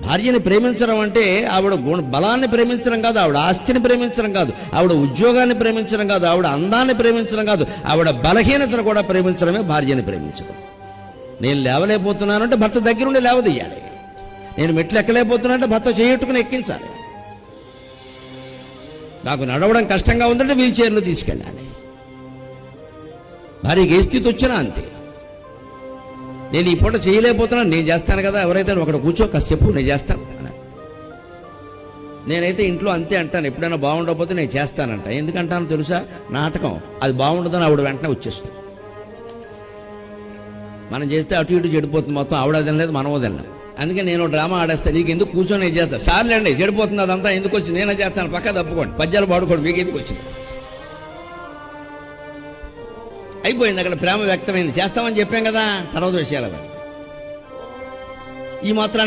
భార్యని ప్రేమించడం అంటే ఆవిడ బలాన్ని ప్రేమించడం కాదు, ఆవిడ ఆస్తిని ప్రేమించడం కాదు, ఆవిడ ఉద్యోగాన్ని ప్రేమించడం కాదు, ఆవిడ అందాన్ని ప్రేమించడం కాదు, ఆవిడ బలహీనతను కూడా ప్రేమించడమే భార్యని ప్రేమించడం. నేను లేవలేకపోతున్నానంటే భర్త దగ్గరుండి లేవదీయాలి. నేను మెట్లు ఎక్కలేకపోతున్నానంటే భర్త చేయట్టుకుని ఎక్కించాలి. నాకు నడవడం కష్టంగా ఉందంటే వీల్ చైర్లో తీసుకెళ్ళాలి. భార్యకి ఏ స్థితి వచ్చినా అంతే. నేను ఈ పూట చేయలేకపోతున్నాను, నేను చేస్తాను కదా, ఎవరైతే ఒకటి కూర్చో కాసేపు నేను చేస్తాను. నేనైతే ఇంట్లో అంతే అంటాను, ఎప్పుడైనా బాగుండకపోతే నేను చేస్తానంట. ఎందుకంటానో తెలుసా? నాటకం అది బాగుండదని ఆవిడ వెంటనే వచ్చేస్తుంది. మనం చేస్తే అటు ఇటు చెడిపోతుంది మొత్తం. ఆవిడ తినలేదు, మనమో తినలేదు. అందుకే నేను డ్రామా ఆడేస్తాను. నీకు ఎందుకు కూర్చొని నేను చేస్తాను, సార్లేండి చెడిపోతుంది అదంతా ఎందుకు వచ్చింది, నేనే చేస్తాను, పక్క తప్పుకోండి, పద్యాలు పాడుకోండి, మీకు ఎందుకు వచ్చింది. అయిపోయింది, అక్కడ ప్రేమ వ్యక్తమైంది. చేస్తామని చెప్పాం కదా, తర్వాత విషయాలు ఈ మాత్రం